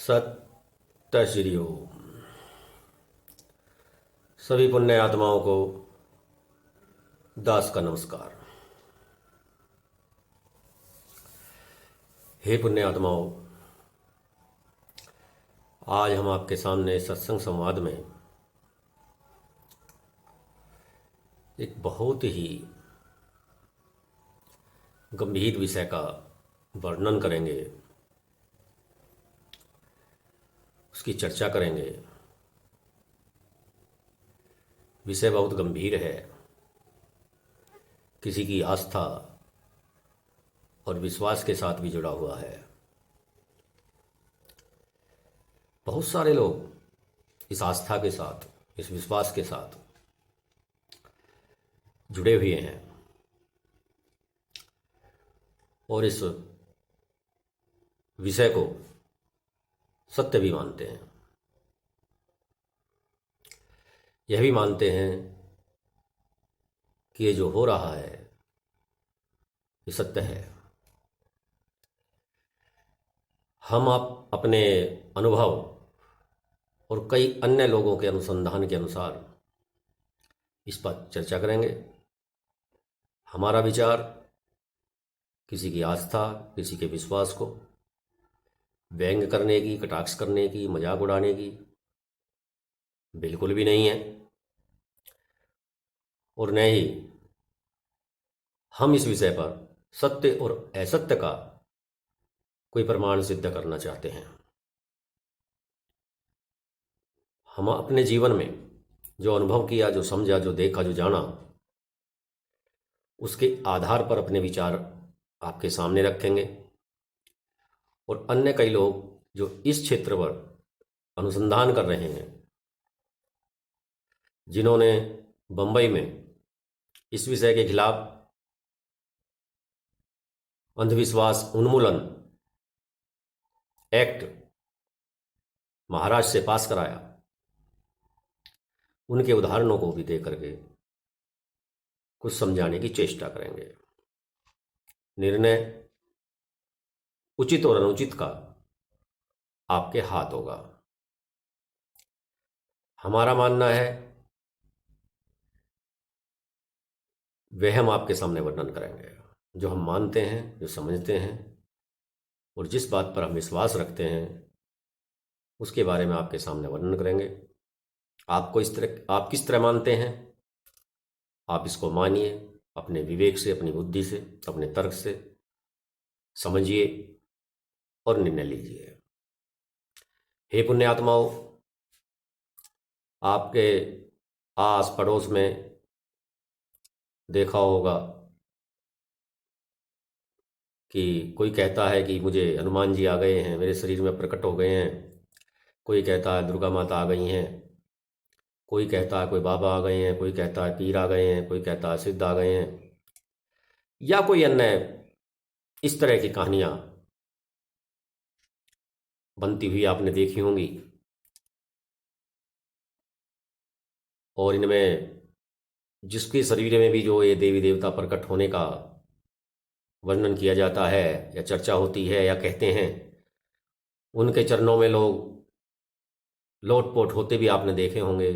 सत्य श्री ओम। सभी पुण्य आत्माओं को दास का नमस्कार। हे पुण्य आत्माओं, आज हम आपके सामने सत्संग संवाद में एक बहुत ही गंभीर विषय का वर्णन करेंगे, उसकी चर्चा करेंगे। विषय बहुत गंभीर है, किसी की आस्था और विश्वास के साथ भी जुड़ा हुआ है। बहुत सारे लोग इस आस्था के साथ, इस विश्वास के साथ जुड़े हुए हैं और इस विषय को सत्य भी मानते हैं। यह भी मानते हैं कि ये जो हो रहा है ये सत्य है। हम आप अपने अनुभव और कई अन्य लोगों के अनुसंधान के अनुसार इस पर चर्चा करेंगे। हमारा विचार किसी की आस्था, किसी के विश्वास को व्यंग करने की, कटाक्ष करने की, मजाक उड़ाने की बिल्कुल भी नहीं है, और न ही हम इस विषय पर सत्य और असत्य का कोई प्रमाण सिद्ध करना चाहते हैं। हम अपने जीवन में जो अनुभव किया, जो समझा, जो देखा, जो जाना, उसके आधार पर अपने विचार आपके सामने रखेंगे। और अन्य कई लोग जो इस क्षेत्र पर अनुसंधान कर रहे हैं, जिन्होंने बंबई में इस विषय के खिलाफ अंधविश्वास उन्मूलन एक्ट महाराष्ट्र से पास कराया, उनके उदाहरणों को भी दे करके कुछ समझाने की चेष्टा करेंगे। निर्णय उचित और अनुचित का आपके हाथ होगा। हमारा मानना है वह हम आपके सामने वर्णन करेंगे, जो हम मानते हैं, जो समझते हैं और जिस बात पर हम विश्वास रखते हैं उसके बारे में आपके सामने वर्णन करेंगे। आपको इस तरह, आप किस तरह मानते हैं, आप इसको मानिए, अपने विवेक से, अपनी बुद्धि से, अपने तर्क से समझिए और निर्णय लीजिए। हे पुण्य आत्माओं, आपके आस पड़ोस में देखा होगा कि कोई कहता है कि मुझे हनुमान जी आ गए हैं, मेरे शरीर में प्रकट हो गए हैं। कोई कहता है दुर्गा माता आ गई हैं। कोई कहता है कोई बाबा आ गए हैं। कोई कहता है पीर आ गए हैं। कोई कहता है सिद्ध आ गए हैं, या कोई अन्य इस तरह की कहानियां बनती हुई आपने देखी होंगी। और इनमें जिसके शरीर में भी जो ये देवी देवता प्रकट होने का वर्णन किया जाता है या चर्चा होती है या कहते हैं, उनके चरणों में लोग लोटपोट होते भी आपने देखे होंगे,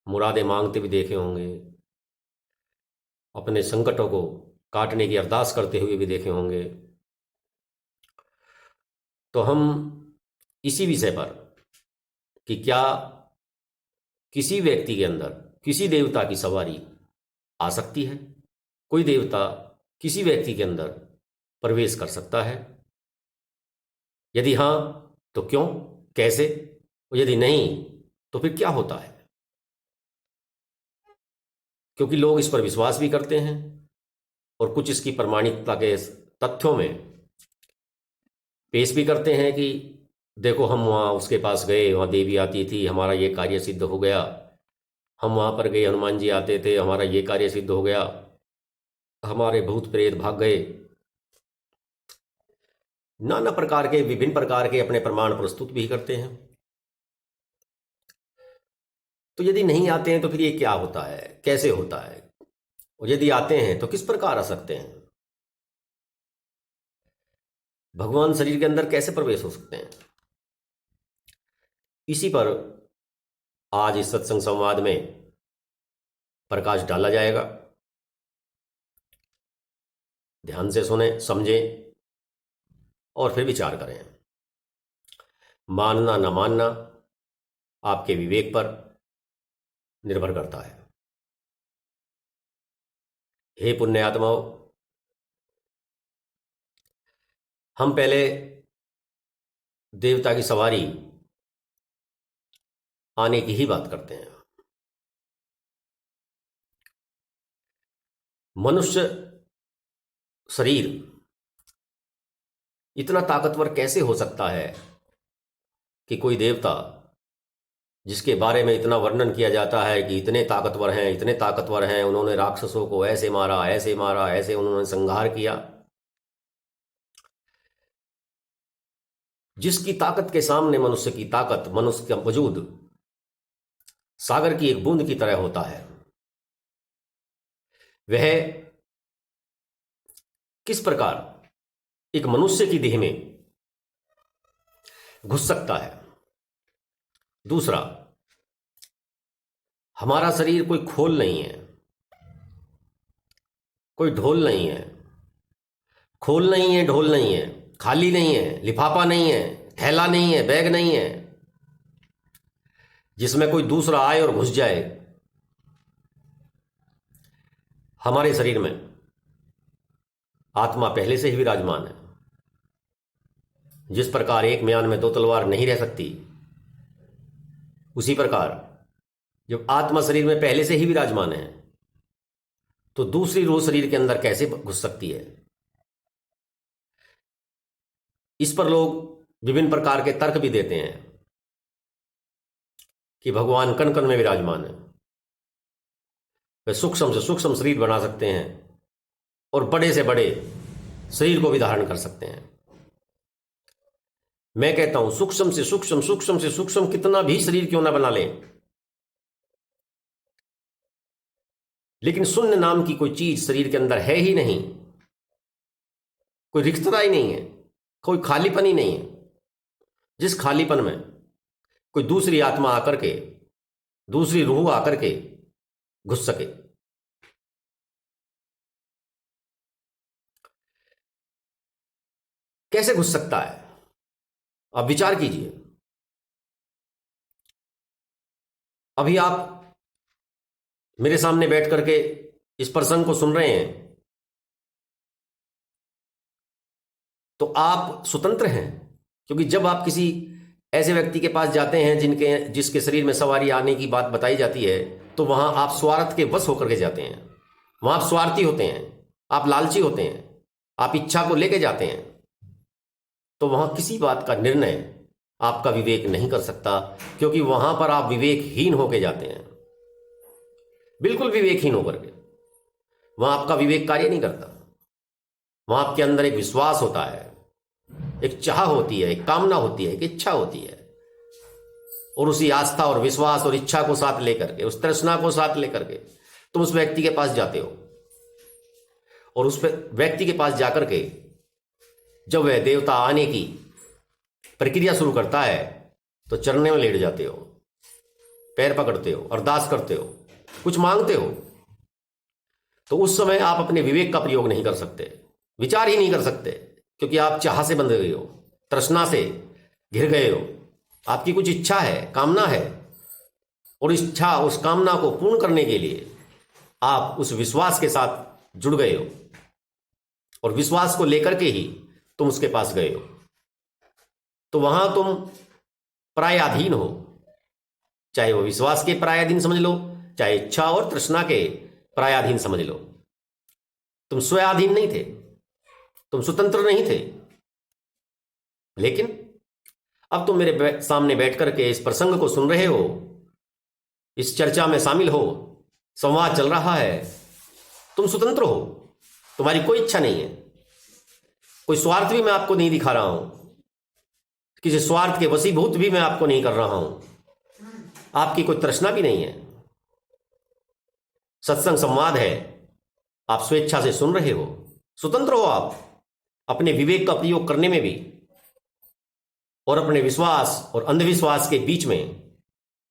मुरादें मांगते भी देखे होंगे, अपने संकटों को काटने की अरदास करते हुए भी देखे होंगे। तो हम इसी विषय पर कि क्या किसी व्यक्ति के अंदर किसी देवता की सवारी आ सकती है, कोई देवता किसी व्यक्ति के अंदर प्रवेश कर सकता है, यदि हाँ तो क्यों, कैसे, और यदि नहीं तो फिर क्या होता है। क्योंकि लोग इस पर विश्वास भी करते हैं और कुछ इसकी प्रमाणिकता के तथ्यों में पेश भी करते हैं कि देखो, हम वहाँ उसके पास गए, वहाँ देवी आती थी, हमारा ये कार्य सिद्ध हो गया। हम वहाँ पर गए, हनुमान जी आते थे, हमारा ये कार्य सिद्ध हो गया, हमारे भूत प्रेत भाग गए। नाना प्रकार के, विभिन्न प्रकार के अपने प्रमाण प्रस्तुत भी करते हैं। तो यदि नहीं आते हैं तो फिर ये क्या होता है, कैसे होता है, और यदि आते हैं तो किस प्रकार आ सकते हैं, भगवान शरीर के अंदर कैसे प्रवेश हो सकते हैं। इसी पर आज इस सत्संग संवाद में प्रकाश डाला जाएगा। ध्यान से सुने, समझें और फिर विचार करें। मानना न मानना आपके विवेक पर निर्भर करता है। हे पुण्यात्माओं, हम पहले देवता की सवारी आने की ही बात करते हैं। मनुष्य शरीर इतना ताकतवर कैसे हो सकता है कि कोई देवता, जिसके बारे में इतना वर्णन किया जाता है कि इतने ताकतवर हैं, इतने ताकतवर हैं, उन्होंने राक्षसों को ऐसे मारा, ऐसे मारा, ऐसे उन्होंने संहार किया, जिसकी ताकत के सामने मनुष्य की ताकत, मनुष्य का वजूद सागर की एक बूंद की तरह होता है, वह किस प्रकार एक मनुष्य की देह में घुस सकता है। दूसरा, हमारा शरीर कोई खोल नहीं है, कोई ढोल नहीं है, खोल नहीं है, ढोल नहीं है, खाली नहीं है, लिफाफा नहीं है, थैला नहीं है, बैग नहीं है, जिसमें कोई दूसरा आए और घुस जाए। हमारे शरीर में आत्मा पहले से ही विराजमान है। जिस प्रकार एक म्यान में दो तलवार नहीं रह सकती, उसी प्रकार जब आत्मा शरीर में पहले से ही विराजमान है, तो दूसरी रूह शरीर के अंदर कैसे घुस सकती है। इस पर लोग विभिन्न प्रकार के तर्क भी देते हैं कि भगवान कण कण में विराजमान है, वे सूक्ष्म से सूक्ष्म शरीर बना सकते हैं और बड़े से बड़े शरीर को भी धारण कर सकते हैं। मैं कहता हूं, सूक्ष्म से सूक्ष्म, सूक्ष्म से सूक्ष्म कितना भी शरीर क्यों ना बना लें, लेकिन शून्य नाम की कोई चीज शरीर के अंदर है ही नहीं। कोई रिक्तता ही नहीं है, कोई खालीपन ही नहीं है, जिस खालीपन में कोई दूसरी आत्मा आकर के, दूसरी रूह आकर के घुस सके। कैसे घुस सकता है, अब विचार कीजिए। अभी आप मेरे सामने बैठ करके इस प्रसंग को सुन रहे हैं, तो आप स्वतंत्र हैं, क्योंकि जब आप किसी ऐसे व्यक्ति के पास जाते हैं जिसके शरीर में सवारी आने की बात बताई जाती है, तो वहां आप स्वार्थ के वश होकर के जाते हैं। वहां आप स्वार्थी होते हैं, आप लालची होते हैं, आप इच्छा को लेके जाते हैं। तो वहां किसी बात का निर्णय आपका विवेक नहीं कर सकता, क्योंकि वहां पर आप विवेकहीन होके जाते हैं, बिल्कुल विवेकहीन होकर के। वहां आपका विवेक कार्य नहीं करता। वहां आपके अंदर एक विश्वास होता है, एक चाह होती है, एक कामना होती है, एक इच्छा होती है, और उसी आस्था और विश्वास और इच्छा को साथ लेकर के, उस तृष्णा को साथ लेकर के तुम उस व्यक्ति के पास जाते हो, और उस व्यक्ति के पास जाकर के जब वह देवता आने की प्रक्रिया शुरू करता है, तो चरणों में लेट जाते हो, पैर पकड़ते हो, अरदास करते हो, कुछ मांगते हो। तो उस समय आप अपने विवेक का प्रयोग नहीं कर सकते, विचार ही नहीं कर सकते, क्योंकि आप चाह से बंध गए हो, तृष्णा से घिर गए हो। आपकी कुछ इच्छा है, कामना है, और इच्छा, उस कामना को पूर्ण करने के लिए आप उस विश्वास के साथ जुड़ गए हो, और विश्वास को लेकर के ही तुम उसके पास गए हो। तो वहां तुम प्रायाधीन हो, चाहे वो विश्वास के प्रायाधीन समझ लो, चाहे इच्छा और तृष्णा के प्रायाधीन समझ लो। तुम स्वयाधीन नहीं थे, तुम स्वतंत्र नहीं थे। लेकिन अब तुम मेरे सामने बैठ करके इस प्रसंग को सुन रहे हो, इस चर्चा में शामिल हो, संवाद चल रहा है, तुम स्वतंत्र हो, तुम्हारी कोई इच्छा नहीं है, कोई स्वार्थ भी मैं आपको नहीं दिखा रहा हूं, किसी स्वार्थ के वशीभूत भी मैं आपको नहीं कर रहा हूं, आपकी कोई तृष्णा भी नहीं है। सत्संग संवाद है, आप स्वेच्छा से सुन रहे हो, स्वतंत्र हो आप अपने विवेक का प्रयोग करने में भी। और अपने विश्वास और अंधविश्वास के बीच में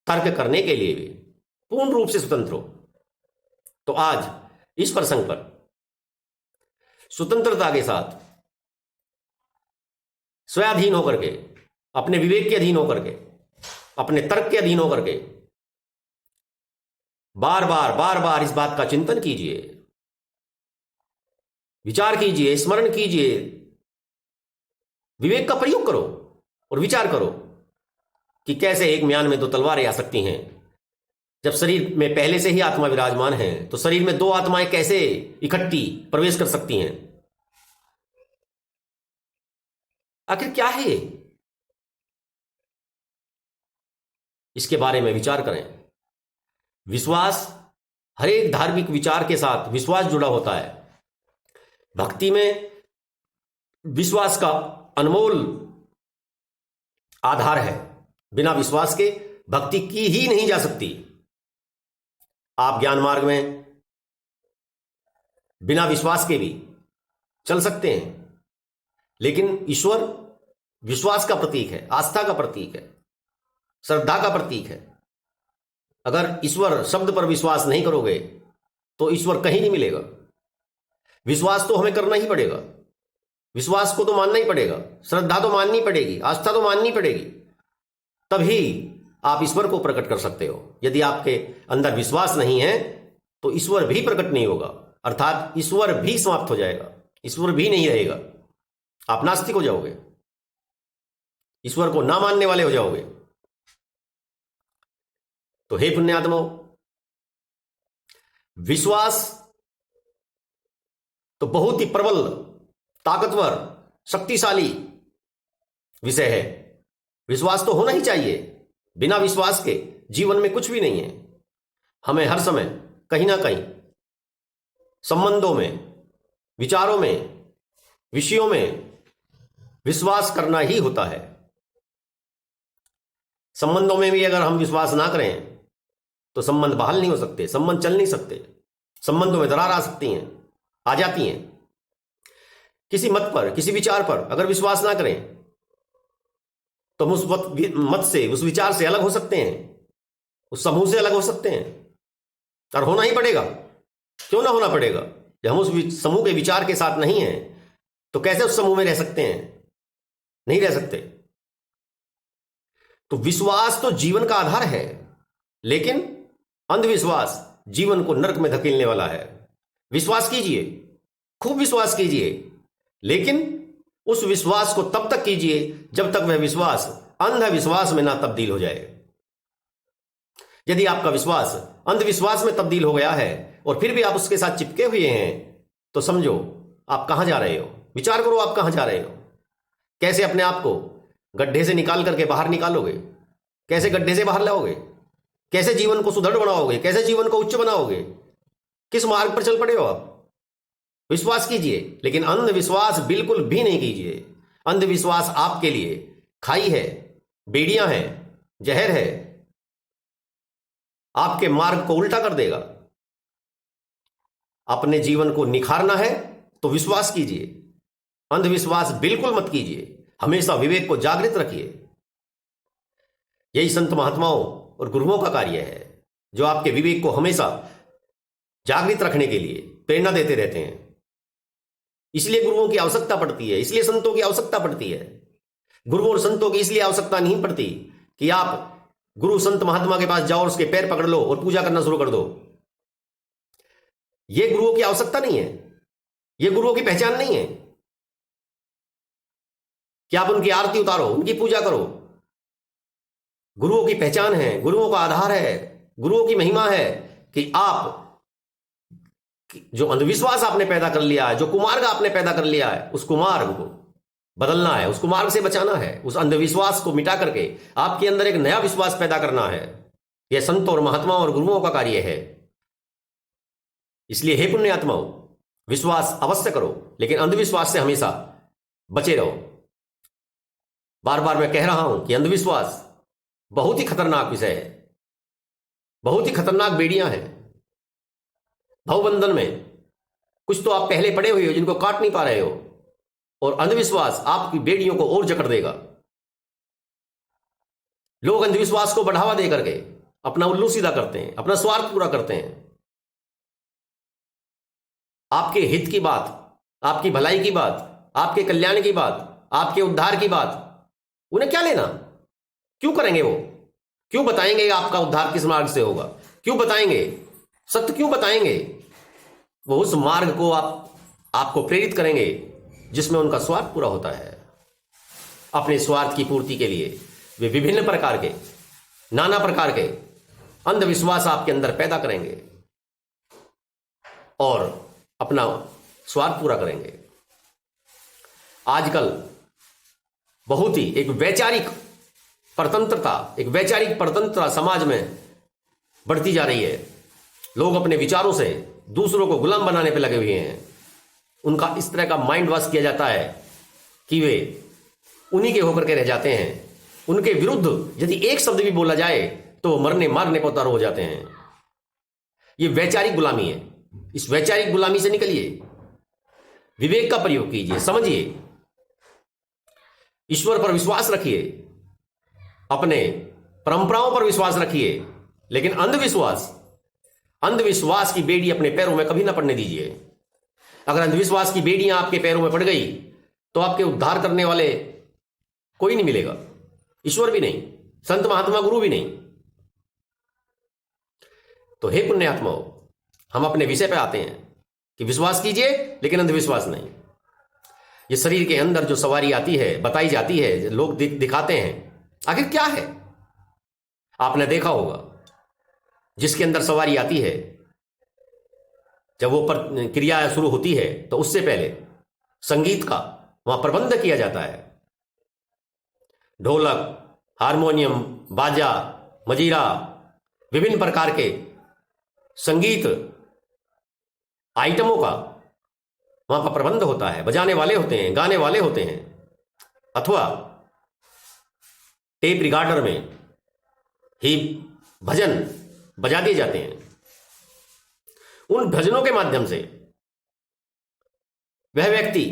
तर्क करने के लिए भी पूर्ण रूप से स्वतंत्र हो। तो आज इस प्रसंग पर स्वतंत्रता के साथ स्वाधीन होकर के, अपने विवेक के अधीन होकर के, अपने तर्क के अधीन होकर के बार बार इस बात का चिंतन कीजिए, विचार कीजिए, स्मरण कीजिए, विवेक का प्रयोग करो और विचार करो कि कैसे एक म्यान में दो तलवारें आ सकती हैं। जब शरीर में पहले से ही आत्मा विराजमान है तो शरीर में दो आत्माएं कैसे इकट्ठी प्रवेश कर सकती हैं? आखिर क्या है ये? इसके बारे में विचार करें। विश्वास, हर एक धार्मिक विचार के साथ विश्वास जुड़ा होता है। भक्ति में विश्वास का अनमोल आधार है। बिना विश्वास के भक्ति की ही नहीं जा सकती। आप ज्ञान मार्ग में बिना विश्वास के भी चल सकते हैं, लेकिन ईश्वर विश्वास का प्रतीक है, आस्था का प्रतीक है, श्रद्धा का प्रतीक है। अगर ईश्वर शब्द पर विश्वास नहीं करोगे तो ईश्वर कहीं नहीं मिलेगा। विश्वास तो हमें करना ही पड़ेगा, विश्वास को तो मानना ही पड़ेगा, श्रद्धा तो माननी पड़ेगी, आस्था तो माननी पड़ेगी, तभी आप ईश्वर को प्रकट कर सकते हो। यदि आपके अंदर विश्वास नहीं है तो ईश्वर भी प्रकट नहीं होगा, अर्थात ईश्वर भी समाप्त हो जाएगा, ईश्वर भी नहीं रहेगा। आप नास्तिक हो जाओगे, ईश्वर को ना मानने वाले हो जाओगे। तो हे पुण्यात्मो, विश्वास तो बहुत ही प्रबल, ताकतवर, शक्तिशाली विषय है। विश्वास तो होना ही चाहिए। बिना विश्वास के जीवन में कुछ भी नहीं है। हमें हर समय कहीं ना कहीं संबंधों में, विचारों में, विषयों में विश्वास करना ही होता है। संबंधों में भी अगर हम विश्वास ना करें तो संबंध बहाल नहीं हो सकते, संबंध चल नहीं सकते, संबंधों में दरार आ सकती हैं, आ जाती हैं। किसी मत पर, किसी विचार पर अगर विश्वास ना करें तो हम उस मत से, उस विचार से अलग हो सकते हैं, उस समूह से अलग हो सकते हैं, और होना ही पड़ेगा। क्यों ना होना पड़ेगा? जब हम उस समूह के विचार के साथ नहीं हैं तो कैसे उस समूह में रह सकते हैं? नहीं रह सकते। तो विश्वास तो जीवन का आधार है, लेकिन अंधविश्वास जीवन को नरक में धकेलने वाला है। विश्वास कीजिए, खूब विश्वास कीजिए, लेकिन उस विश्वास को तब तक कीजिए जब तक वह विश्वास अंधविश्वास में ना तब्दील हो जाए। यदि आपका विश्वास अंधविश्वास में तब्दील हो गया है और फिर भी आप उसके साथ चिपके हुए हैं तो समझो आप कहां जा रहे हो। विचार करो, आप कहां जा रहे हो। कैसे अपने आप को गड्ढे से निकाल करके बाहर निकालोगे? कैसे गड्ढे से बाहर लाओगे? कैसे जीवन को सुदृढ़ बनाओगे? कैसे जीवन को उच्च बनाओगे? किस मार्ग पर चल पड़े हो आप? विश्वास कीजिए, लेकिन अंधविश्वास बिल्कुल भी नहीं कीजिए। अंधविश्वास आपके लिए खाई है, बेड़ियां हैं, जहर है, आपके मार्ग को उल्टा कर देगा। अपने जीवन को निखारना है तो विश्वास कीजिए, अंधविश्वास बिल्कुल मत कीजिए। हमेशा विवेक को जागृत रखिए। यही संत महात्माओं और गुरुओं का कार्य है, जो आपके विवेक को हमेशा जागृत रखने के लिए प्रेरणा देते रहते हैं। इसलिए गुरुओं की आवश्यकता पड़ती है, इसलिए संतों की आवश्यकता पड़ती है। गुरुओं और संतों की इसलिए आवश्यकता नहीं पड़ती कि आप गुरु संत महात्मा के पास जाओ और उसके पैर पकड़ लो और पूजा करना शुरू कर दो। यह गुरुओं की आवश्यकता नहीं है, यह गुरुओं की पहचान नहीं है कि आप उनकी आरती उतारो, उनकी पूजा करो। गुरुओं की पहचान है, गुरुओं का आधार है, गुरुओं की महिमा है कि आप जो अंधविश्वास आपने पैदा कर लिया है, जो कुमार्ग आपने पैदा कर लिया है, उस कुमार्ग को बदलना है, उस कुमार्ग से बचाना है। उस अंधविश्वास को मिटा करके आपके अंदर एक नया विश्वास पैदा करना है। यह संतों और महात्माओं और गुरुओं का कार्य है। इसलिए हे पुण्यात्माओं, विश्वास अवश्य करो, लेकिन अंधविश्वास से हमेशा बचे रहो। बार बार मैं कह रहा हूं कि अंधविश्वास बहुत ही खतरनाक विषय है, बहुत ही खतरनाक बेड़ियां हैं। भवबंधन में कुछ तो आप पहले पड़े हुए हो जिनको काट नहीं पा रहे हो, और अंधविश्वास आपकी बेड़ियों को और जकड़ देगा। लोग अंधविश्वास को बढ़ावा दे करके अपना उल्लू सीधा करते हैं, अपना स्वार्थ पूरा करते हैं। आपके हित की बात, आपकी भलाई की बात, आपके कल्याण की बात, आपके उद्धार की बात उन्हें क्या लेना? क्यों करेंगे वो? क्यों बताएंगे आपका उद्धार किस मार्ग से होगा? क्यों बताएंगे? सत्य क्यों बताएंगे? वो उस मार्ग को आपको प्रेरित करेंगे जिसमें उनका स्वार्थ पूरा होता है। अपने स्वार्थ की पूर्ति के लिए वे विभिन्न प्रकार के, नाना प्रकार के अंधविश्वास आपके अंदर पैदा करेंगे और अपना स्वार्थ पूरा करेंगे। आजकल बहुत ही एक वैचारिक परतंत्रता समाज में बढ़ती जा रही है। लोग अपने विचारों से दूसरों को गुलाम बनाने पर लगे हुए हैं। उनका इस तरह का माइंड वॉश किया जाता है कि वे उन्हीं के होकर के रह जाते हैं। उनके विरुद्ध यदि एक शब्द भी बोला जाए तो वो मरने मारने पर उतार हो जाते हैं। ये वैचारिक गुलामी है। इस वैचारिक गुलामी से निकलिए, विवेक का प्रयोग कीजिए, समझिए, ईश्वर पर विश्वास रखिए, अपने परंपराओं पर विश्वास रखिए, लेकिन अंधविश्वास की बेड़ी अपने पैरों में कभी ना पड़ने दीजिए। अगर अंधविश्वास की बेड़ियां आपके पैरों में पड़ गई तो आपके उद्धार करने वाले कोई नहीं मिलेगा, ईश्वर भी नहीं, संत महात्मा गुरु भी नहीं। तो हे पुण्यात्माओं, हम अपने विषय पे आते हैं कि विश्वास कीजिए लेकिन अंधविश्वास नहीं। ये शरीर के अंदर जो सवारी आती है, बताई जाती है, लोग दिखाते हैं, आखिर क्या है? आपने देखा होगा जिसके अंदर सवारी आती है, जब वो क्रिया शुरू होती है तो उससे पहले संगीत का वहां प्रबंध किया जाता है। ढोलक, हारमोनियम, बाजा, मजीरा, विभिन्न प्रकार के संगीत आइटमों का वहां पर प्रबंध होता है। बजाने वाले होते हैं, गाने वाले होते हैं, अथवा टेप रिकॉर्डर में ही भजन बजा दिए जाते हैं। उन भजनों के माध्यम से वह व्यक्ति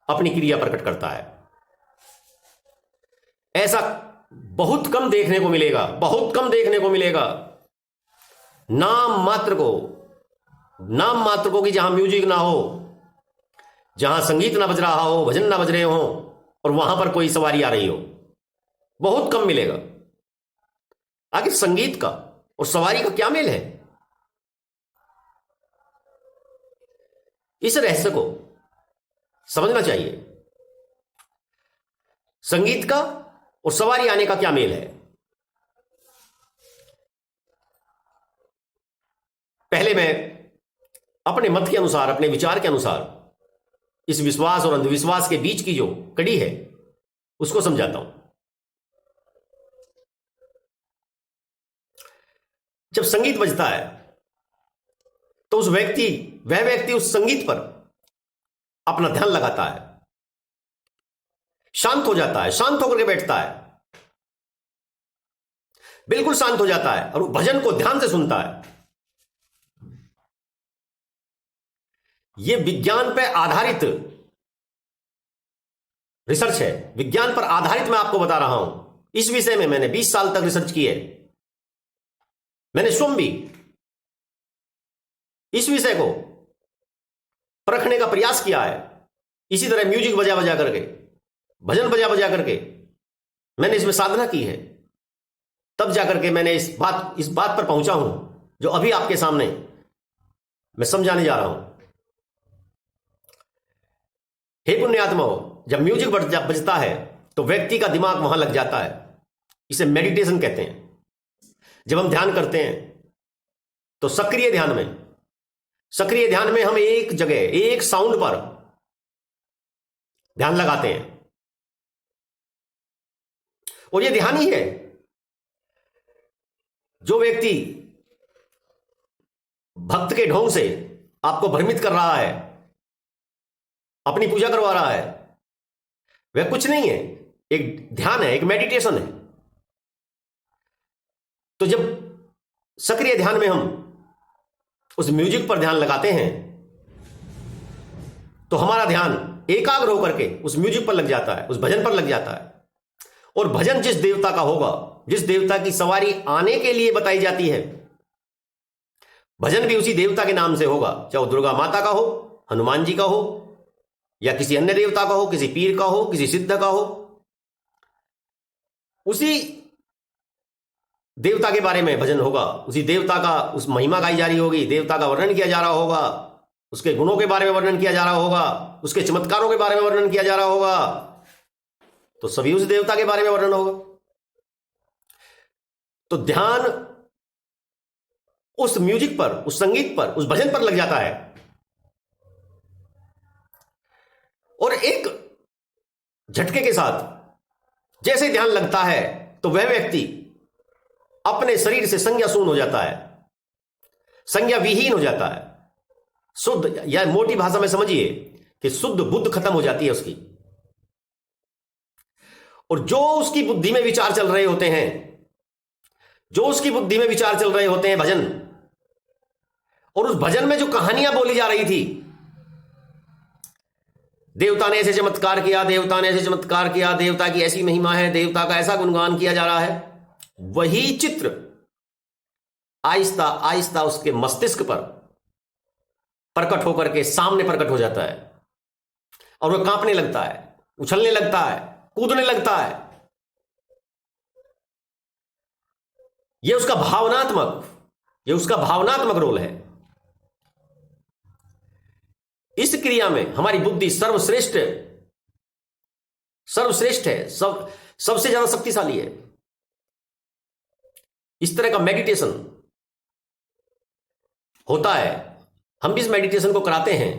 अपनी क्रिया प्रकट करता है। ऐसा बहुत कम देखने को मिलेगा, बहुत कम देखने को मिलेगा। नाम मात्र को कि जहां म्यूजिक ना हो, जहां संगीत ना बज रहा हो, भजन ना बज रहे हो और वहां पर कोई सवारी आ रही हो, बहुत कम मिलेगा। आखिर संगीत का और सवारी का क्या मेल है? इस रहस्य को समझना चाहिए। संगीत का और सवारी आने का क्या मेल है? पहले मैं अपने मत के अनुसार, अपने विचार के अनुसार इस विश्वास और अंधविश्वास के बीच की जो कड़ी है उसको समझाता हूं। जब संगीत बजता है तो वह व्यक्ति उस संगीत पर अपना ध्यान लगाता है, शांत हो जाता है, शांत होकर के बैठता है, बिल्कुल शांत हो जाता है और भजन को ध्यान से सुनता है। यह विज्ञान पर आधारित रिसर्च है, विज्ञान पर आधारित मैं आपको बता रहा हूं। इस विषय में मैंने 20 साल तक रिसर्च की है। मैंने स्वयं भी इस विषय को परखने का प्रयास किया है। इसी तरह म्यूजिक बजा बजा करके, भजन बजा बजा करके मैंने इसमें साधना की है। तब जाकर के मैंने इस बात पर पहुंचा हूं जो अभी आपके सामने मैं समझाने जा रहा हूं। हे पुण्यात्माओं, जब म्यूजिक बजता है तो व्यक्ति का दिमाग वहां लग जाता है। इसे मेडिटेशन कहते हैं। जब हम ध्यान करते हैं तो सक्रिय ध्यान में हम एक जगह, एक साउंड पर ध्यान लगाते हैं और यह ध्यान ही है जो व्यक्ति भक्त के ढोंग से आपको भ्रमित कर रहा है, अपनी पूजा करवा रहा है, वह कुछ नहीं है, एक ध्यान है, एक मेडिटेशन है। तो जब सक्रिय ध्यान में हम उस म्यूजिक पर ध्यान लगाते हैं तो हमारा ध्यान एकाग्र होकर के उस म्यूजिक पर लग जाता है, उस भजन पर लग जाता है और भजन जिस देवता का होगा, जिस देवता की सवारी आने के लिए बताई जाती है, भजन भी उसी देवता के नाम से होगा, चाहे वो दुर्गा माता का हो, हनुमान जी का हो, या किसी अन्य देवता का हो, किसी पीर का हो, किसी सिद्ध का हो। उसी देवता के बारे में भजन होगा, उसी देवता का उस महिमा गाई जा रही होगी, देवता का वर्णन किया जा रहा होगा, उसके गुणों के बारे में वर्णन किया जा रहा होगा, उसके चमत्कारों के बारे में वर्णन किया जा रहा होगा, तो सभी उस देवता के बारे में वर्णन होगा। तो ध्यान उस म्यूजिक पर, उस संगीत पर, उस भजन पर लग जाता है। और एक झटके के साथ जैसे ध्यान लगता है तो वह व्यक्ति अपने शरीर से संज्ञा शून्य हो जाता है, संज्ञा विहीन हो जाता है, शुद्ध, या मोटी भाषा में समझिए कि शुद्ध बुद्ध खत्म हो जाती है उसकी। और जो उसकी बुद्धि में विचार चल रहे होते हैं, जो उसकी बुद्धि में विचार चल रहे होते हैं भजन, और उस भजन में जो कहानियां बोली जा रही थी, देवता ने ऐसे चमत्कार किया, देवता ने ऐसे चमत्कार किया, देवता की ऐसी महिमा है, देवता का ऐसा गुणगान किया जा रहा है, वही चित्र आहिस्ता आहिस्ता उसके मस्तिष्क पर प्रकट होकर के सामने प्रकट हो जाता है, और वह कांपने लगता है, उछलने लगता है, कूदने लगता है। यह उसका भावनात्मक रोल है। इस क्रिया में हमारी बुद्धि सर्वश्रेष्ठ है, सबसे ज्यादा शक्तिशाली है। इस तरह का मेडिटेशन होता है, हम भी इस मेडिटेशन को कराते हैं,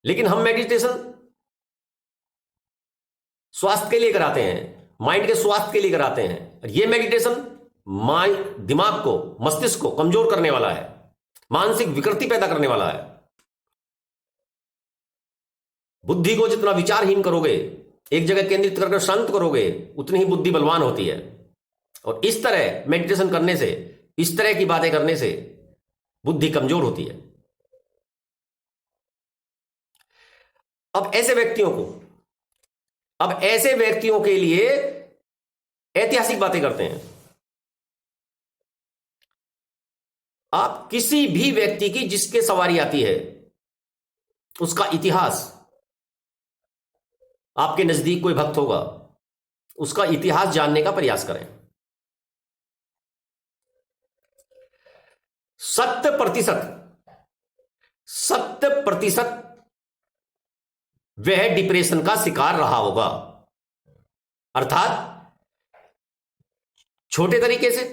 लेकिन हम मेडिटेशन स्वास्थ्य के लिए कराते हैं, माइंड के स्वास्थ्य के लिए कराते हैं। और यह मेडिटेशन दिमाग को, मस्तिष्क को कमजोर करने वाला है, मानसिक विकृति पैदा करने वाला है। बुद्धि को जितना विचारहीन करोगे, एक जगह केंद्रित करके शांत करोगे, उतनी ही बुद्धि बलवान होती है। और इस तरह मेडिटेशन करने से, इस तरह की बातें करने से बुद्धि कमजोर होती है। अब ऐसे व्यक्तियों के लिए ऐतिहासिक बातें करते हैं। आप किसी भी व्यक्ति की जिसके सवारी आती है, उसका इतिहास, आपके नजदीक कोई भक्त होगा, उसका इतिहास जानने का प्रयास करें। 7% वह डिप्रेशन का शिकार रहा होगा। अर्थात छोटे तरीके से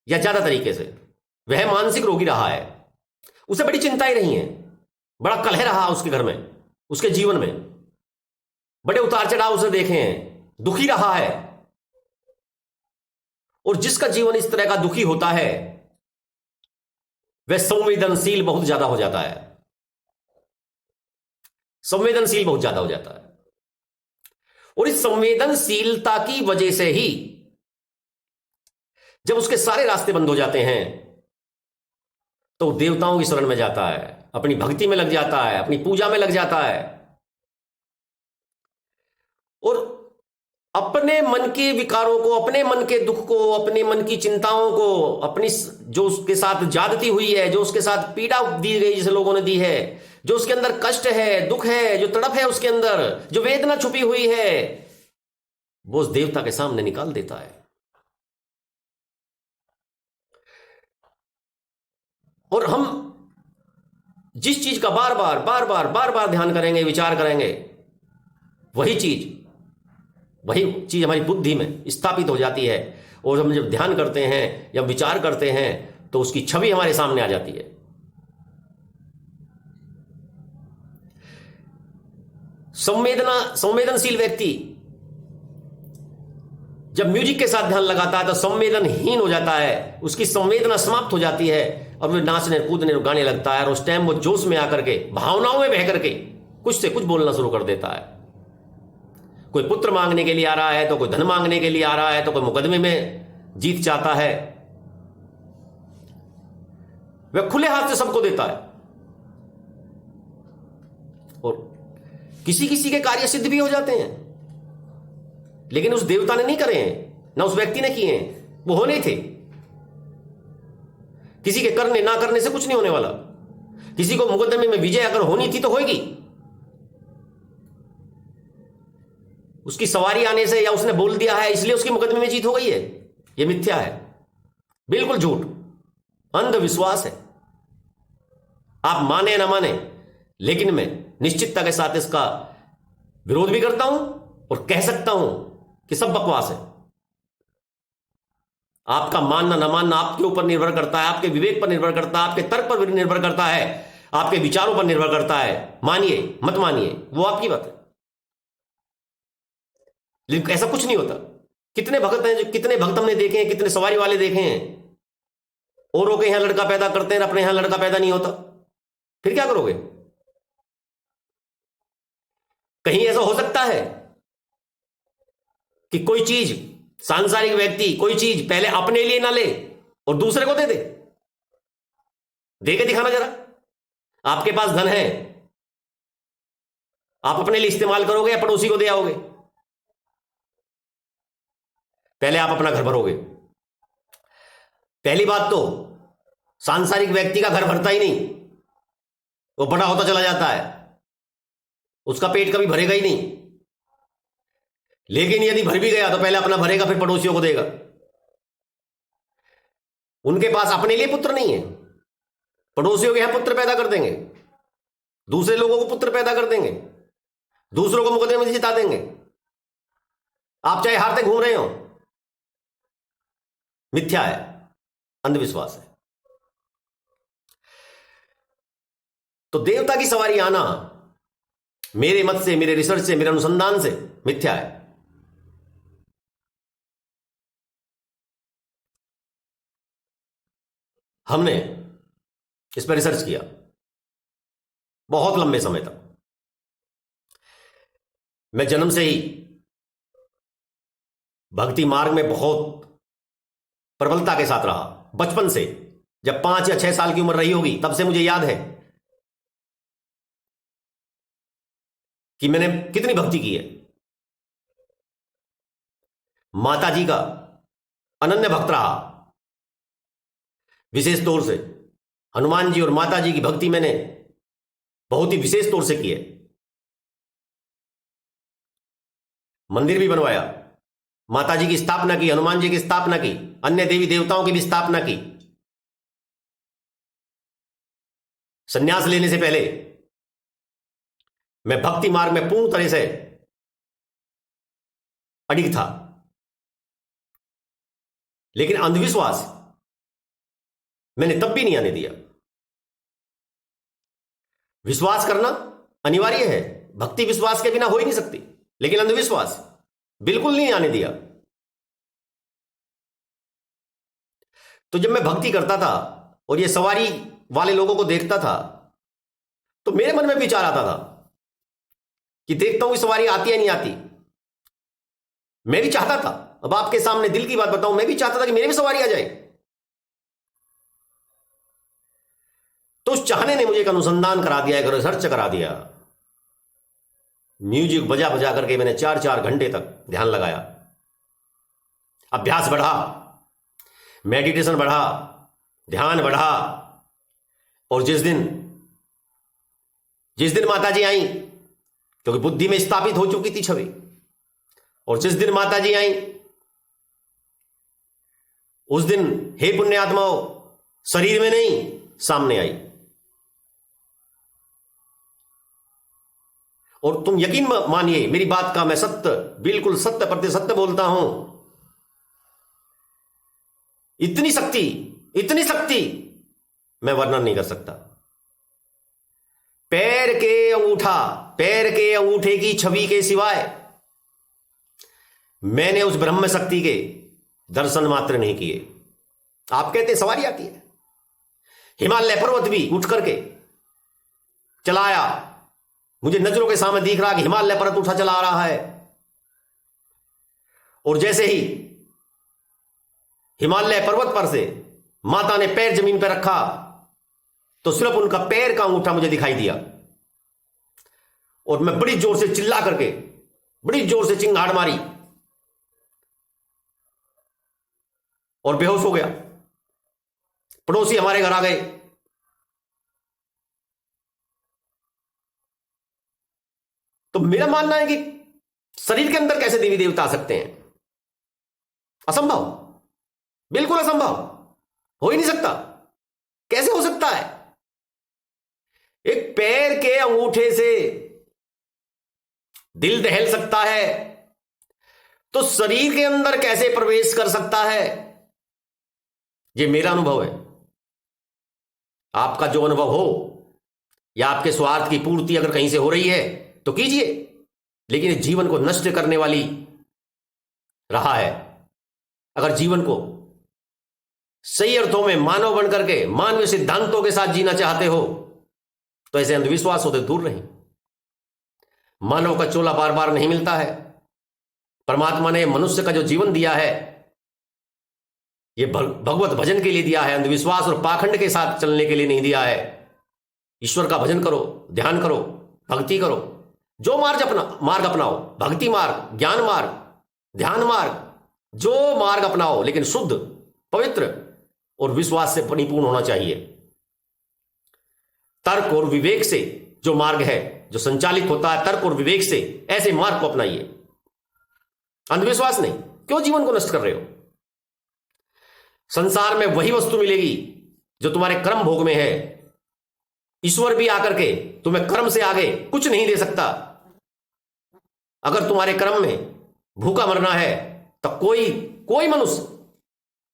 या ज्यादा तरीके से वह मानसिक रोगी रहा है, उसे बड़ी चिंताएं रही हैं, बड़ा कलह रहा उसके घर में, उसके जीवन में बड़े उतार चढ़ाव उसे देखे हैं, दुखी रहा है। और जिसका जीवन इस तरह का दुखी होता है वह संवेदनशील बहुत ज्यादा हो जाता है, संवेदनशील बहुत ज्यादा हो जाता है। और इस संवेदनशीलता की वजह से ही जब उसके सारे रास्ते बंद हो जाते हैं तो देवताओं की शरण में जाता है, अपनी भक्ति में लग जाता है, अपनी पूजा में लग जाता है, और अपने मन के विकारों को, अपने मन के दुख को, अपने मन की चिंताओं को, अपनी जो उसके साथ ज्यादती हुई है, जो उसके साथ पीड़ा दी गई जिसे लोगों ने दी है, जो उसके अंदर कष्ट है, दुख है, जो तड़प है उसके अंदर, जो वेदना छुपी हुई है, वो उस देवता के सामने निकाल देता है। और हम जिस चीज का बार बार ध्यान करेंगे, विचार करेंगे, वही चीज हमारी बुद्धि में स्थापित हो जाती है। और हम जब ध्यान करते हैं या विचार करते हैं तो उसकी छवि हमारे सामने आ जाती है। संवेदनशील व्यक्ति जब म्यूजिक के साथ ध्यान लगाता है तो संवेदनहीन हो जाता है, उसकी संवेदना समाप्त हो जाती है और वह नाचने, कूदने, गाने लगता है। और उस टाइम वो जोश में आकर के, भावनाओं में बह करके कुछ से कुछ बोलना शुरू कर देता है। कोई पुत्र मांगने के लिए आ रहा है, तो कोई धन मांगने के लिए आ रहा है, तो कोई मुकदमे में जीत चाहता है। वह खुले हाथ से सबको देता है और किसी किसी के कार्य सिद्ध भी हो जाते हैं। लेकिन उस देवता ने नहीं करे हैं, ना उस व्यक्ति ने किए हैं, वो होने थे। किसी के करने ना करने से कुछ नहीं होने वाला। किसी को मुकदमे में विजय अगर होनी थी तो होगी, उसकी सवारी आने से या उसने बोल दिया है इसलिए उसकी मुकदमे में जीत हो गई है, यह मिथ्या है, बिल्कुल झूठ, अंधविश्वास है। आप माने ना माने, लेकिन मैं निश्चितता के साथ इसका विरोध भी करता हूं और कह सकता हूं कि सब बकवास है। आपका मानना ना मानना आपके ऊपर निर्भर करता है, आपके विवेक पर निर्भर करता है, आपके तर्क पर निर्भर करता है, आपके विचारों पर निर्भर करता है। मानिए मत मानिए वो आपकी बात है, लेकिन ऐसा कुछ नहीं होता। कितने भक्त हैं, जो कितने भक्त हमने देखे हैं, कितने सवारी वाले देखे हैं, औरों के यहां लड़का पैदा करते हैं, अपने यहां लड़का पैदा नहीं होता, फिर क्या करोगे? कहीं ऐसा हो सकता है कि कोई चीज, सांसारिक व्यक्ति कोई चीज पहले अपने लिए ना ले और दूसरे को दे दे? दे के दिखाना जरा। आपके पास धन है, आप अपने लिए इस्तेमाल करोगे या पड़ोसी को दे आओगे? पहले आप अपना घर भरोगे। पहली बात तो सांसारिक व्यक्ति का घर भरता ही नहीं, वो बड़ा होता चला जाता है, उसका पेट कभी भरेगा ही नहीं। लेकिन यदि भर भी गया तो पहले अपना भरेगा, फिर पड़ोसियों को देगा। उनके पास अपने लिए पुत्र नहीं है, पड़ोसियों के यहां पुत्र पैदा कर देंगे, दूसरे लोगों को पुत्र पैदा कर देंगे, दूसरों को मुकदमे में जिता देंगे। आप चाहे हारते घूम रहे हो, मिथ्या है, अंधविश्वास है। तो देवता की सवारी आना मेरे मत से, मेरे रिसर्च से, मेरे अनुसंधान से मिथ्या है। हमने इस पर रिसर्च किया बहुत लंबे समय तक। मैं जन्म से ही भक्ति मार्ग में बहुत प्रबलता के साथ रहा। बचपन से, जब 5 या 6 साल की उम्र रही होगी, तब से मुझे याद है कि मैंने कितनी भक्ति की है। माता जी का अनन्य भक्त रहा, विशेष तौर से हनुमान जी और माता जी की भक्ति मैंने बहुत ही विशेष तौर से की है। मंदिर भी बनवाया, माता जी की स्थापना की, हनुमान जी की स्थापना की, अन्य देवी देवताओं की भी स्थापना की। संन्यास लेने से पहले मैं भक्ति मार्ग में पूर्ण तरह से अडिग था, लेकिन अंधविश्वास मैंने तब भी नहीं आने दिया। विश्वास करना अनिवार्य है, भक्ति विश्वास के बिना हो ही नहीं सकती, लेकिन अंधविश्वास बिल्कुल नहीं आने दिया। तो जब मैं भक्ति करता था और ये सवारी वाले लोगों को देखता था, तो मेरे मन में विचार आता था कि देखता हूं कि सवारी आती है नहीं आती। मैं भी चाहता था, अब आपके सामने दिल की बात बताऊं, मैं भी चाहता था कि मेरी भी सवारी आ जाए। तो उस चाहने ने मुझे एक अनुसंधान करा दिया, एक रिसर्च करा दिया। म्यूजिक बजा बजा करके मैंने 4-4 घंटे तक ध्यान लगाया, अभ्यास बढ़ा, मेडिटेशन बढ़ा, ध्यान बढ़ा। और जिस दिन माता जी आई, क्योंकि बुद्धि में स्थापित हो चुकी थी छवि, और जिस दिन माता जी आई उस दिन हे पुण्यात्माओं, शरीर में नहीं सामने आई। और तुम यकीन मानिए मेरी बात का, मैं सत्य, बिल्कुल सत्य प्रति सत्य बोलता हूं। इतनी शक्ति मैं वर्णन नहीं कर सकता। पैर के अंगूठे की छवि के सिवाय मैंने उस ब्रह्म शक्ति के दर्शन मात्र नहीं किए। आप कहते सवारी आती है, हिमालय पर्वत भी उठ करके चलाया, मुझे नजरों के सामने दिख रहा कि हिमालय पर्वत उठा चला आ रहा है। और जैसे ही हिमालय पर्वत पर से माता ने पैर जमीन पर रखा, तो सिर्फ उनका पैर का अंगूठा मुझे दिखाई दिया। और मैं बड़ी जोर से चिल्ला करके, बड़ी जोर से चिंगाड़ मारी और बेहोश हो गया। पड़ोसी हमारे घर आ गए, तो मेरा मानना है कि शरीर के अंदर कैसे देवी देवता आ सकते हैं? असंभव, बिल्कुल असंभव, हो ही नहीं सकता। कैसे हो सकता है? एक पैर के अंगूठे से दिल दहल सकता है, तो शरीर के अंदर कैसे प्रवेश कर सकता है? यह मेरा अनुभव है। आपका जो अनुभव हो या आपके स्वार्थ की पूर्ति अगर कहीं से हो रही है तो कीजिए, लेकिन जीवन को नष्ट करने वाली रहा है। अगर जीवन को सही अर्थों में मानव बनकर के मानवीय सिद्धांतों के साथ जीना चाहते हो तो ऐसे अंधविश्वासों से दूर रहें। मानव का चोला बार बार नहीं मिलता है। परमात्मा ने मनुष्य का जो जीवन दिया है, यह भगवत भजन के लिए दिया है, अंधविश्वास और पाखंड के साथ चलने के लिए नहीं दिया है। ईश्वर का भजन करो, ध्यान करो, भक्ति करो, जो मार्ग अपनाओ, भक्ति मार्ग, ज्ञान मार्ग, ध्यान मार्ग, जो मार्ग अपनाओ, लेकिन शुद्ध, पवित्र और विश्वास से परिपूर्ण होना चाहिए। तर्क और विवेक से जो मार्ग है, जो संचालित होता है तर्क और विवेक से, ऐसे मार्ग को अपनाइए, अंधविश्वास नहीं। क्यों जीवन को नष्ट कर रहे हो? संसार में वही वस्तु मिलेगी जो तुम्हारे कर्म भोग में है। ईश्वर भी आकर के तुम्हें कर्म से आगे कुछ नहीं दे सकता। अगर तुम्हारे कर्म में भूखा मरना है तो कोई मनुष्य,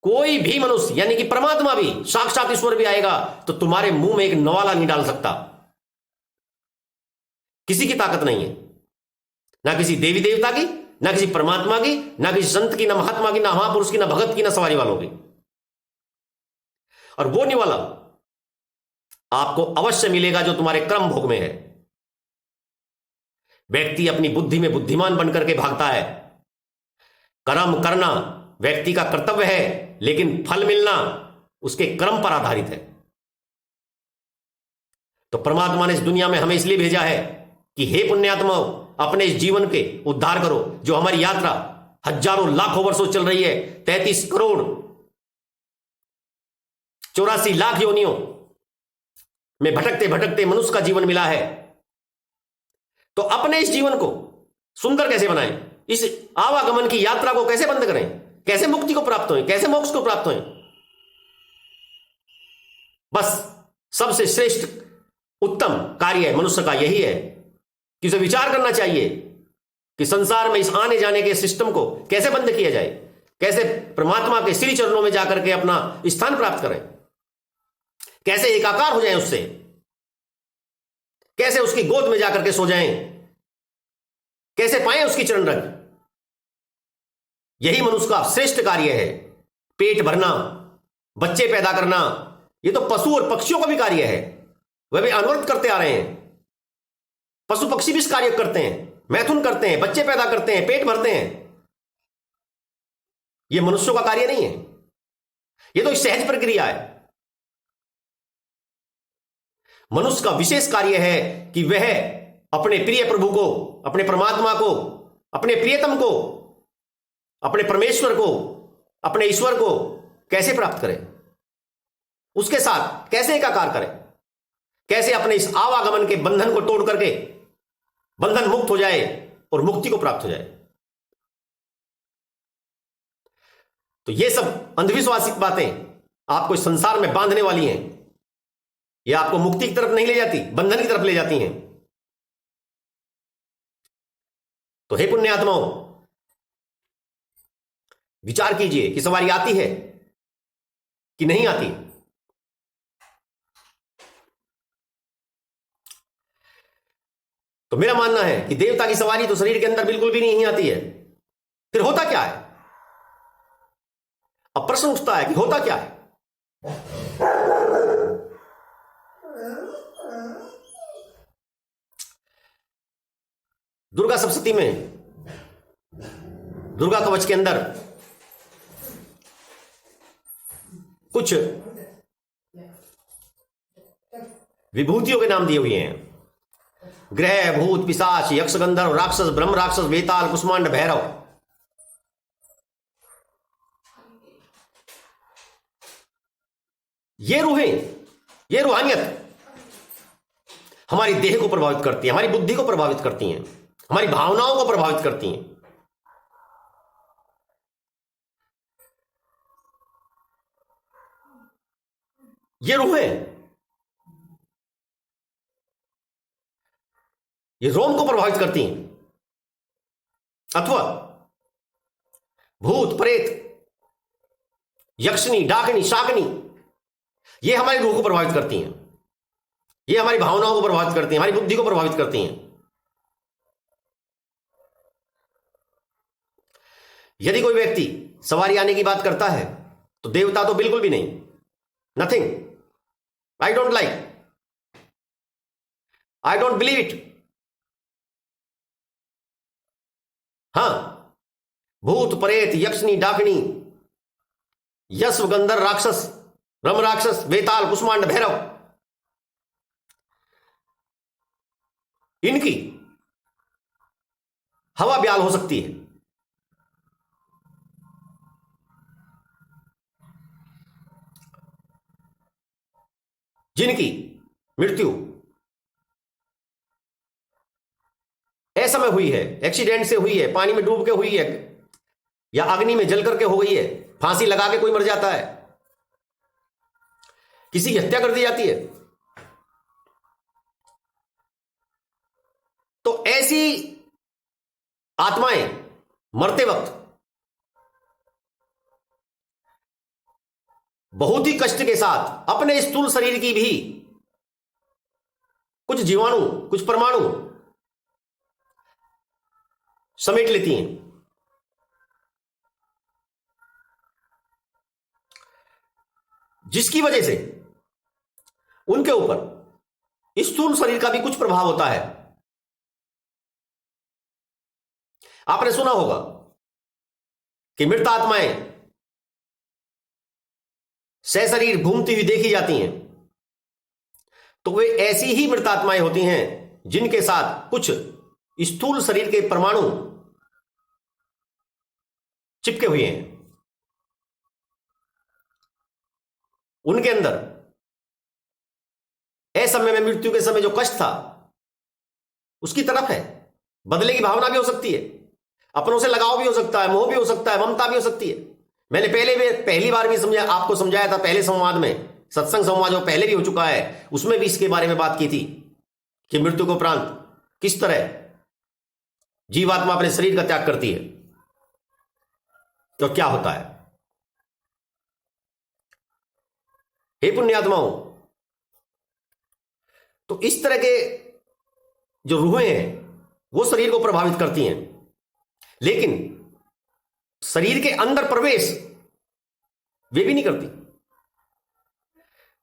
कोई भी मनुष्य यानी कि परमात्मा भी, साक्षात ईश्वर भी आएगा तो तुम्हारे मुंह में एक नवाला नहीं डाल सकता। किसी की ताकत नहीं है, ना किसी देवी देवता की, ना किसी परमात्मा की, ना किसी संत की, ना महात्मा की, ना महापुरुष की, ना भगत की, ना सवारी वालों की। और वो निवाला आपको अवश्य मिलेगा जो तुम्हारे कर्म भोग में है। व्यक्ति अपनी बुद्धि में बुद्धिमान बनकर के भागता है। कर्म करना व्यक्ति का कर्तव्य है, लेकिन फल मिलना उसके कर्म पर आधारित है। तो परमात्मा ने इस दुनिया में हमें इसलिए भेजा है कि हे पुण्यात्माओं, अपने इस जीवन के उद्धार करो। जो हमारी यात्रा हजारों लाखों वर्षों चल रही है, 33 करोड़ 84 लाख योनियों में भटकते भटकते मनुष्य का जीवन मिला है। तो अपने इस जीवन को सुंदर कैसे बनाएं? इस आवागमन की यात्रा को कैसे बंद करें? कैसे मुक्ति को प्राप्त हों? कैसे मोक्ष को प्राप्त हों? बस सबसे श्रेष्ठ उत्तम कार्य मनुष्य का यही है कि उसे विचार करना चाहिए कि संसार में इस आने जाने के सिस्टम को कैसे बंद किया जाए, कैसे परमात्मा के श्री चरणों में जाकर के अपना स्थान प्राप्त करें, कैसे एकाकार हो जाएं उससे, कैसे उसकी गोद में जाकर के सो जाएं, कैसे पाएं उसकी चरण रंग। यही मनुष्य का श्रेष्ठ कार्य है। पेट भरना, बच्चे पैदा करना, यह तो पशु और पक्षियों का भी कार्य है। वह भी अनवरत करते आ रहे हैं। पशु पक्षी भी इस कार्य करते हैं, मैथुन करते हैं, बच्चे पैदा करते हैं, पेट भरते हैं। यह मनुष्यों का कार्य नहीं है, यह तो सहज प्रक्रिया है। मनुष्य का विशेष कार्य है कि वह अपने प्रिय प्रभु को, अपने परमात्मा को, अपने प्रियतम को, अपने परमेश्वर को, अपने ईश्वर को कैसे प्राप्त करें, उसके साथ कैसे एकाकार करें, कैसे अपने इस आवागमन के बंधन को तोड़ करके बंधन मुक्त हो जाए और मुक्ति को प्राप्त हो जाए। तो ये सब अंधविश्वासिक बातें आपको इस संसार में बांधने वाली हैं। ये आपको मुक्ति की तरफ नहीं ले जाती, बंधन की तरफ ले जाती हैं। तो हे पुण्यात्माओं, विचार कीजिए कि सवारी आती है कि नहीं आती। तो मेरा मानना है कि देवता की सवारी तो शरीर के अंदर बिल्कुल भी नहीं आती है। फिर होता क्या है? अब प्रश्न उठता है कि होता क्या है? दुर्गा सप्तशती में, दुर्गा कवच के अंदर कुछ विभूतियों के नाम दिए हुए हैं। ग्रह, भूत, पिशाच, यक्ष, गंधर्व, राक्षस, ब्रह्म राक्षस, बेताल, कुष्मांड, भैरव। ये रूहें, ये रूहानियत हमारी देह को प्रभावित करती है, हमारी बुद्धि को प्रभावित करती हैं, हमारी भावनाओं को प्रभावित करती हैं। ये रूहें, ये रोम को प्रभावित करती हैं, अथवा भूत प्रेत, यक्षिणी, डाकिनी, शाकिनी, ये हमारी रूह को प्रभावित करती हैं, ये हमारी भावनाओं को प्रभावित करती हैं, हमारी बुद्धि को प्रभावित करती हैं। यदि कोई व्यक्ति सवारी आने की बात करता है तो देवता तो बिल्कुल भी नहीं, nothing, I don't like, I don't believe it. हां, भूत प्रेत, यक्षिणी, डाकिनी, यश्व, गंधर्व, राक्षस, ब्रह्म राक्षस, बेताल, कुष्मांड, भैरव, इनकी हवा ब्याल हो सकती है। जिनकी मृत्यु असमय हुई है, एक्सीडेंट से हुई है, पानी में डूब के हुई है, या अग्नि में जल करके हो गई है, फांसी लगा के कोई मर जाता है, किसी की हत्या कर दी जाती है, तो ऐसी आत्माएं मरते वक्त बहुत ही कष्ट के साथ अपने स्थूल शरीर की भी कुछ जीवाणु, कुछ परमाणु समेट लेती हैं। जिसकी वजह से उनके ऊपर स्थूल शरीर का भी कुछ प्रभाव होता है। आपने सुना होगा कि मृत आत्माएं सशरीर घूमती हुई देखी जाती हैं, तो वे ऐसी ही मृत आत्माएं होती हैं जिनके साथ कुछ स्थूल शरीर के परमाणु चिपके हुए हैं। उनके अंदर असमय में मृत्यु के समय जो कष्ट था उसकी तरफ है, बदले की भावना भी हो सकती है, अपनों से लगाव भी हो सकता है, मोह भी हो सकता है, ममता भी हो सकती है। मैंने पहली बार भी आपको समझाया था, पहले संवाद में, सत्संग संवाद जो पहले भी हो चुका है, उसमें भी इसके बारे में बात की थी कि मृत्यु के उपरांत किस तरह जीवात्मा अपने शरीर का त्याग करती है तो क्या होता है। हे पुण्यात्माओं, तो इस तरह के जो रूहें हैं वो शरीर को प्रभावित करती हैं, लेकिन शरीर के अंदर प्रवेश वे भी नहीं करती।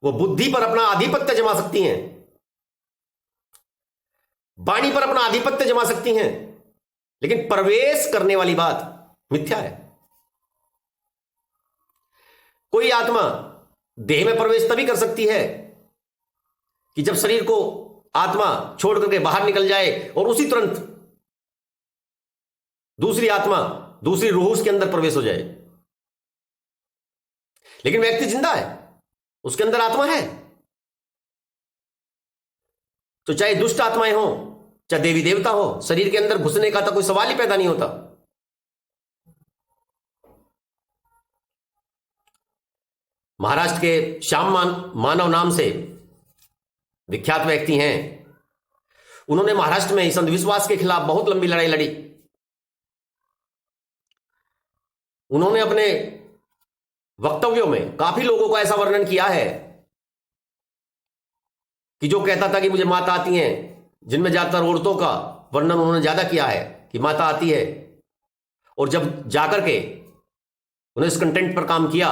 वो बुद्धि पर अपना आधिपत्य जमा सकती हैं, वाणी पर अपना आधिपत्य जमा सकती हैं, लेकिन प्रवेश करने वाली बात मिथ्या है। कोई आत्मा देह में प्रवेश तभी कर सकती है कि जब शरीर को आत्मा छोड़ करके बाहर निकल जाए और उसी तुरंत दूसरी आत्मा, दूसरी रूह उसके अंदर प्रवेश हो जाए। लेकिन व्यक्ति जिंदा है, उसके अंदर आत्मा है, तो चाहे दुष्ट आत्माएं हो, चाहे देवी देवता हो, शरीर के अंदर घुसने का तो कोई सवाल ही पैदा नहीं होता। महाराष्ट्र के श्याम मानव नाम से विख्यात व्यक्ति हैं। उन्होंने महाराष्ट्र में इस अंधविश्वास के खिलाफ बहुत लंबी लड़ाई लड़ी। उन्होंने अपने वक्तव्यों में काफी लोगों को ऐसा वर्णन किया है कि जो कहता था कि मुझे माता आती हैं, जिनमें ज्यादातर औरतों का वर्णन उन्होंने ज्यादा किया है कि माता आती है, और जब जाकर के उन्हें इस कंटेंट पर काम किया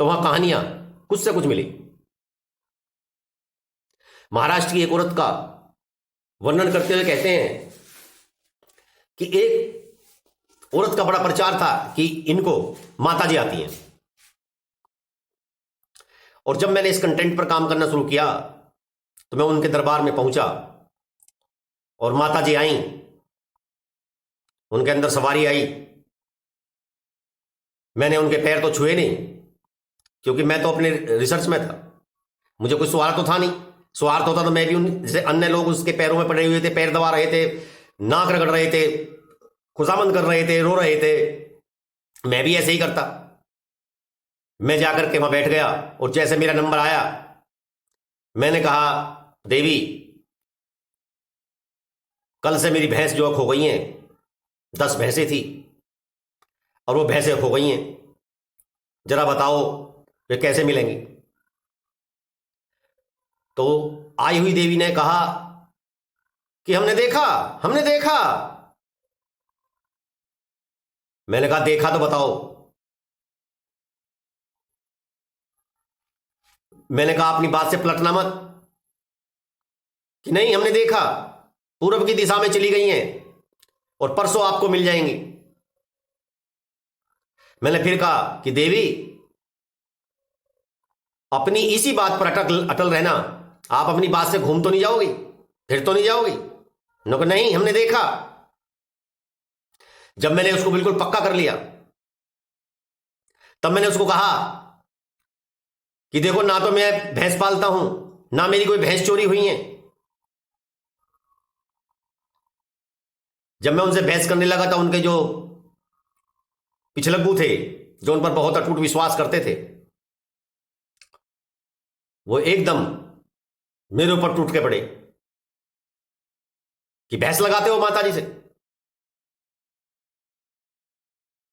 तो वहां कहानियां कुछ से कुछ मिली। महाराष्ट्र की एक औरत का वर्णन करते हुए कहते हैं कि एक औरत का बड़ा प्रचार था कि इनको माताजी आती हैं, और जब मैंने इस कंटेंट पर काम करना शुरू किया तो मैं उनके दरबार में पहुंचा और माताजी आई, उनके अंदर सवारी आई। मैंने उनके पैर तो छुए नहीं, क्योंकि मैं तो अपने रिसर्च में था, मुझे कोई स्वार्थ तो था नहीं। स्वार्थ होता तो मैं भी जैसे अन्य लोग उसके पैरों में पड़े हुए थे, पैर दबा रहे थे, नाक रगड़ रहे थे, खुशामंद कर रहे थे, रो रहे थे, मैं भी ऐसे ही करता। मैं जाकर के वहां बैठ गया और जैसे मेरा नंबर आया मैंने कहा, देवी कल से मेरी भैंस जो खो गई हैं, 10 भैंसें थी और वो भैंसें खो गई हैं, जरा बताओ वे कैसे मिलेंगी। तो आई हुई देवी ने कहा कि हमने देखा, हमने देखा। मैंने कहा देखा तो बताओ। मैंने कहा अपनी बात से पलटना मत कि नहीं हमने देखा, पूर्व की दिशा में चली गई हैं और परसों आपको मिल जाएंगी। मैंने फिर कहा कि देवी अपनी इसी बात पर अटल अटल रहना, आप अपनी बात से घूम तो नहीं जाओगी, फिर तो नहीं जाओगी। नहीं हमने देखा। जब मैंने उसको बिल्कुल पक्का कर लिया तब मैंने उसको कहा कि देखो ना तो मैं भैंस पालता हूं, ना मेरी कोई भैंस चोरी हुई है। जब मैं उनसे बहस करने लगा था, उनके जो पिछलग्गू थे जो उन पर बहुत अटूट विश्वास करते थे, वो एकदम मेरे ऊपर टूट के पड़े कि बहस लगाते हो माता जी से।